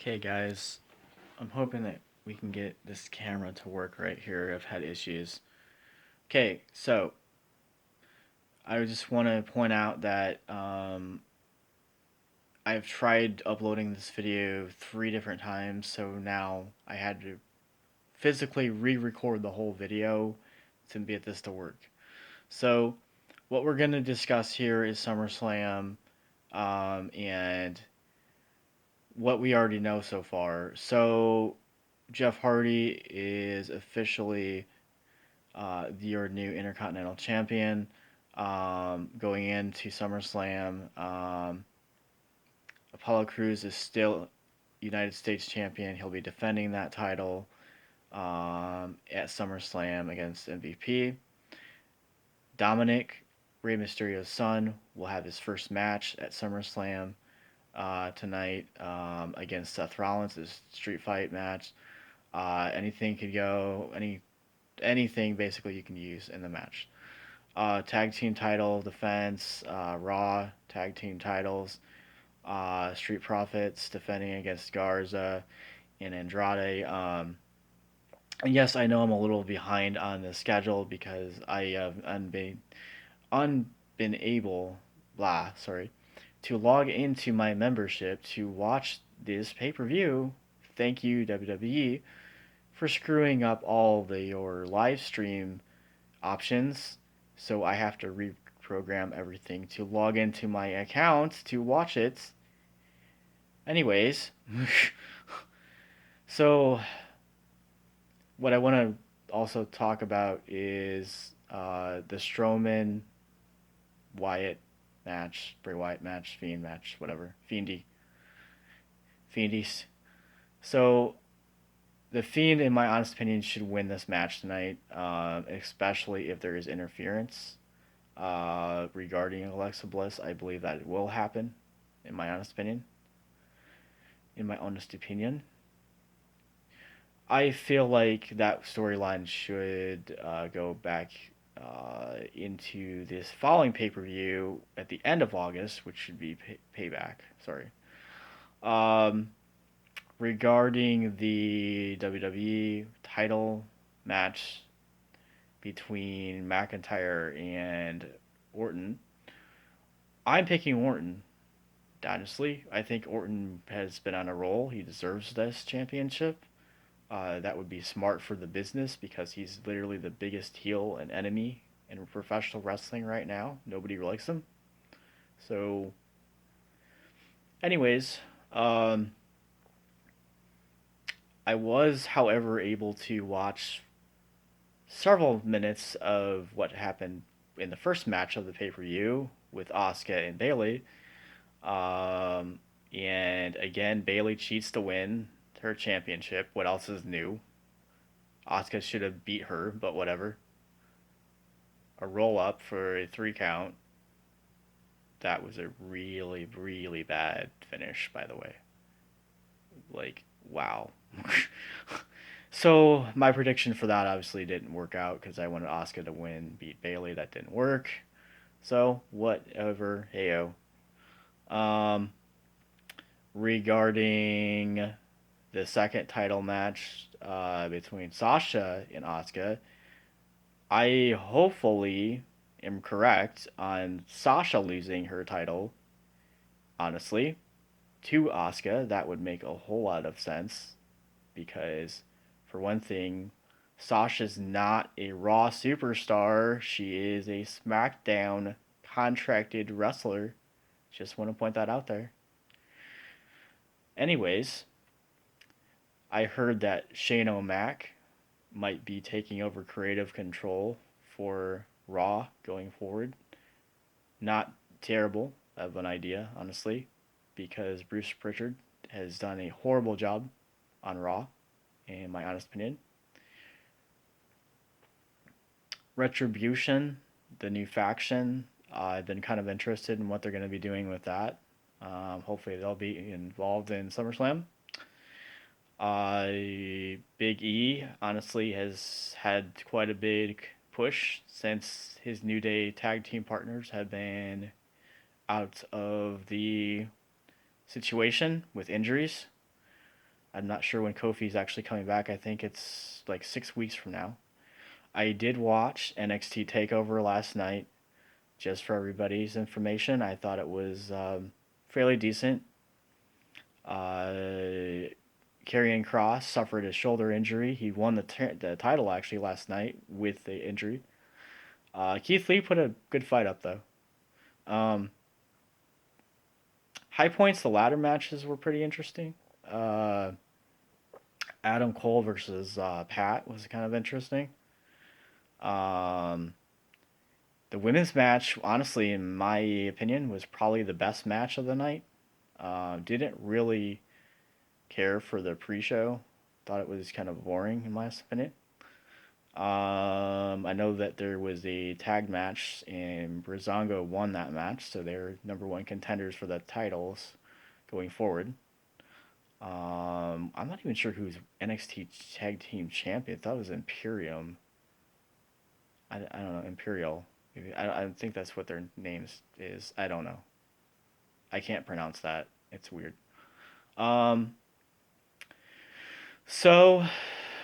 Okay, guys, I'm hoping that we can get this camera to work right here. I've had issues. Okay, so I just want to point out that I've tried uploading this video 3 different times, so now I had to physically re-record the whole video to get this to work. So, what we're going to discuss here is SummerSlam and what we already know so far. So, Jeff Hardy is officially your new Intercontinental Champion going into SummerSlam. Apollo Crews is still United States Champion. He'll be defending that title at SummerSlam against MVP. Dominic, Rey Mysterio's son, will have his first match at SummerSlam tonight against Seth Rollins. His street fight match. Anything could go. Anything basically you can use in the match. Tag team title defense, Raw tag team titles, Street Profits defending against Garza and Andrade. And yes, I know I'm a little behind on the schedule because I have unbeen able, to log into my membership to watch this pay per view. Thank you, WWE, for screwing up all your live stream options, so I have to reprogram everything to log into my account to watch it. Anyways, so what I want to also talk about is the Strowman Wyatt match, Bray Wyatt match, Fiend match, whatever, Fiendies. So the Fiend, in my honest opinion, should win this match tonight, especially if there is interference regarding Alexa Bliss. I believe that it will happen, in my honest opinion. I feel like that storyline should go back into this following pay per view at the end of August, which should be Payback. Sorry. Um, Regarding the WWE title match between McIntyre and Orton, I'm picking Orton. Honestly, I think Orton has been on a roll. He deserves this championship. That would be smart for the business because he's literally the biggest heel and enemy in professional wrestling right now. Nobody likes him. So, anyways, I was, however, able to watch several minutes of what happened in the first match of the pay per view with Asuka and Bayley. And again, Bayley cheats to win her championship. What else is new? Asuka should have beat her, but whatever. A roll up for a 3 count. That was a really, really bad finish, by the way. Like, wow. So, my prediction for that obviously didn't work out because I wanted Asuka to win, beat Bayley. That didn't work. So, whatever. Heyo. Um, Regarding the second title match between Sasha and Asuka, I hopefully am correct on Sasha losing her title. Honestly, to Asuka, that would make a whole lot of sense because, for one thing, Sasha's not a Raw superstar. She is a SmackDown contracted wrestler. Just want to point that out there. Anyways, I heard that Shane O'Mac might be taking over creative control for Raw going forward. Not terrible of an idea, honestly, because Bruce Pritchard has done a horrible job on Raw, in my honest opinion. Retribution, the new faction, I've been kind of interested in what they're going to be doing with that. Hopefully, they'll be involved in SummerSlam. Big E honestly has had quite a big push since his New Day tag team partners have been out of the situation with injuries. I'm not sure when Kofi's actually coming back. I think it's like 6 weeks from now. I did watch NXT Takeover last night, just for everybody's information. I thought it was fairly decent. Uh, Karrion Cross suffered a shoulder injury. He won the title actually last night with the injury. Keith Lee put a good fight up though. Um, High points, the ladder matches were pretty interesting. Uh, Adam Cole versus Pat was kind of interesting. Um, the women's match, honestly, in my opinion, was probably the best match of the night. Didn't really care for the pre-show. Thought it was kind of boring in my opinion. I know that there was a tag match and Brizongo won that match, so they're number one contenders for the titles going forward. I'm not even sure who's NXT Tag Team Champion. I thought it was Imperium. I don't know, Imperial. Maybe, I think that's what their names is. I don't know. I can't pronounce that. It's weird. Um, so,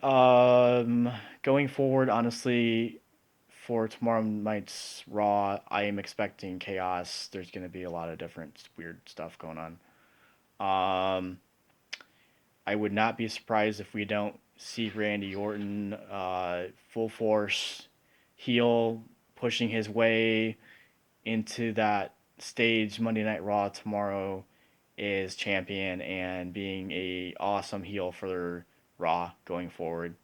um, Going forward, honestly, for tomorrow night's Raw, I am expecting chaos. There's going to be a lot of different weird stuff going on. Um, I would not be surprised if we don't see Randy Orton full force heel pushing his way into that stage Monday Night Raw tomorrow is champion and being a awesome heel for Raw going forward.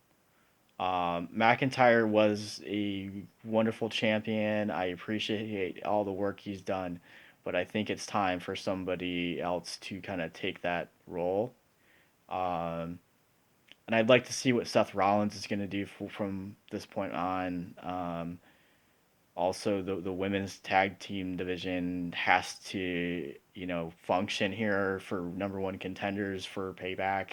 McIntyre was a wonderful champion. I appreciate all the work he's done, but I think it's time for somebody else to kind of take that role. Um, and I'd like to see what Seth Rollins is going to do from this point on. Also, the women's tag team division has to, function here for number one contenders for Payback.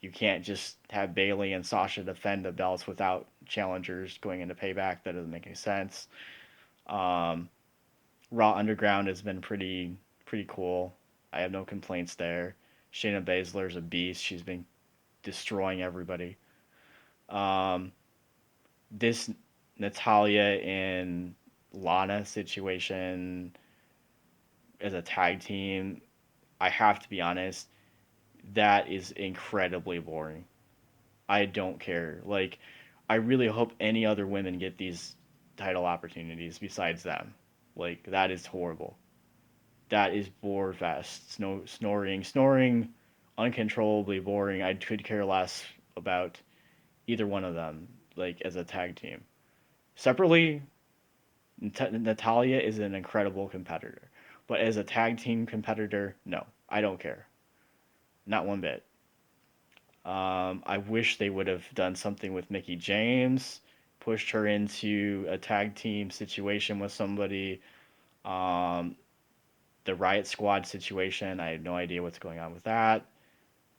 You can't just have Bailey and Sasha defend the belts without challengers going into Payback. That doesn't make any sense. Um, Raw Underground has been pretty cool. I have no complaints there. Shayna Baszler's a beast. She's been destroying everybody. Um, this Natalia and Lana situation as a tag team, I have to be honest, that is incredibly boring. I don't care. Like, I really hope any other women get these title opportunities besides them. Like, that is horrible. That is bore fest. Snoring, uncontrollably boring. I could care less about either one of them, like, as a tag team. Separately, Natalia is an incredible competitor. But as a tag team competitor, no, I don't care. Not one bit. I wish they would have done something with Mickey James, pushed her into a tag team situation with somebody. Um, the Riot Squad situation, I have no idea what's going on with that.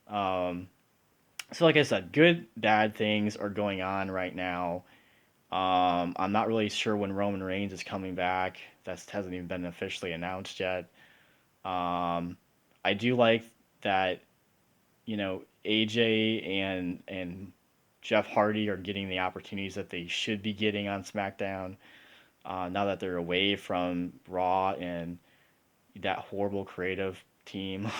Um, so, like I said, good, bad things are going on right now. I'm not really sure when Roman Reigns is coming back. That hasn't even been officially announced yet. Um, I do like that, AJ and Jeff Hardy are getting the opportunities that they should be getting on SmackDown. Now that they're away from Raw and that horrible creative team.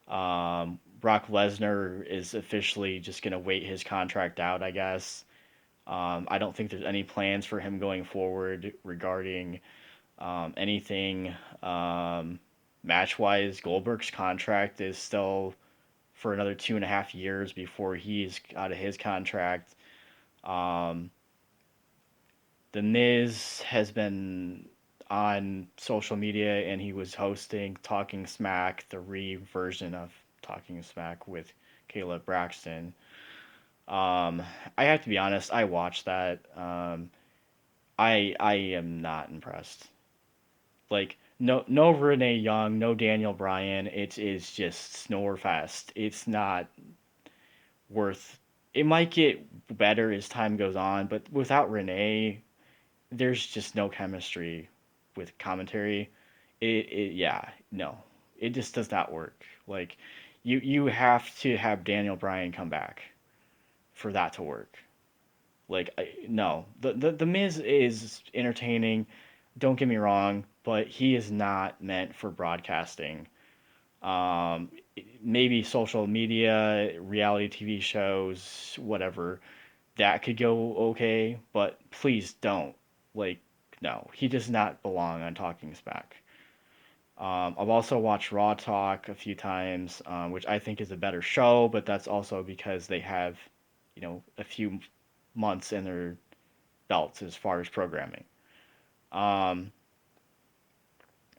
Brock Lesnar is officially just going to wait his contract out, I guess. I don't think there's any plans for him going forward regarding anything match wise. Goldberg's contract is still for another 2.5 years before he's out of his contract. Um, the Miz has been on social media and he was hosting Talking Smack, the version of Talking Smack with Caleb Braxton. Um, I have to be honest, I watched that. I am not impressed. Like no Renee Young, no Daniel Bryan. It is just snore fest. It's not worth. It might get better as time goes on, but without Renee, there's just no chemistry with commentary. Yeah, no, it just does not work. Like You have to have Daniel Bryan come back for that to work. Like no, the Miz is entertaining. Don't get me wrong, but he is not meant for broadcasting. Um, Maybe social media, reality TV shows, whatever that could go okay, but please don't. Like, no, he does not belong on Talking Smack. I've also watched Raw Talk a few times, which I think is a better show, but that's also because they have, a few months in their belts as far as programming. Um,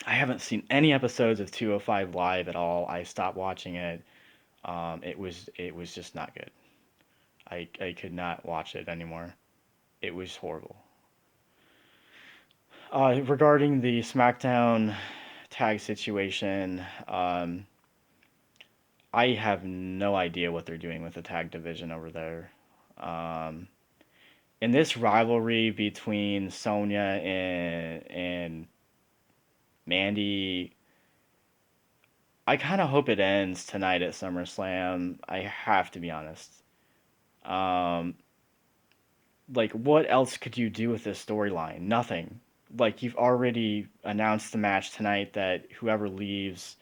I haven't seen any episodes of 205 Live at all. I stopped watching it. It was just not good. I could not watch it anymore. It was horrible. Regarding the SmackDown tag situation, I have no idea what they're doing with the tag division over there. Um, in this rivalry between Sonya and Mandy, I kind of hope it ends tonight at SummerSlam. I have to be honest. Um, like, what else could you do with this storyline? Nothing. Like, you've already announced the match tonight that whoever leaves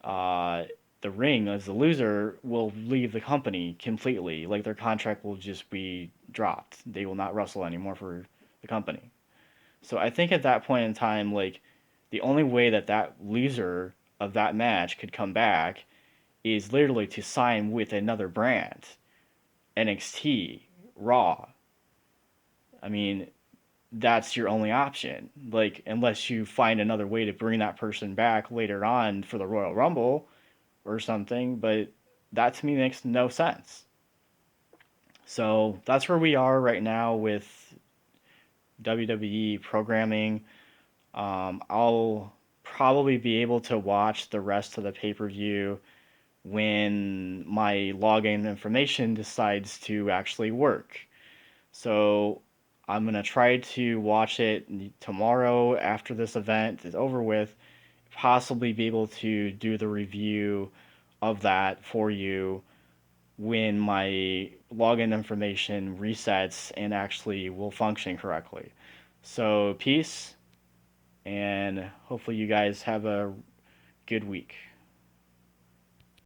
uh, the ring as the loser will leave the company completely. Like, their contract will just be dropped. They will not wrestle anymore for the company. So I think at that point in time, like, the only way that that loser of that match could come back is literally to sign with another brand, NXT, Raw. I mean, that's your only option. Like, unless you find another way to bring that person back later on for the Royal Rumble or something, but that to me makes no sense. So that's where we are right now with WWE programming. I'll probably be able to watch the rest of the pay per view when my login information decides to actually work. So I'm gonna try to watch it tomorrow after this event is over with, possibly be able to do the review of that for you when my login information resets and actually will function correctly. So, peace, and hopefully, you guys have a good week.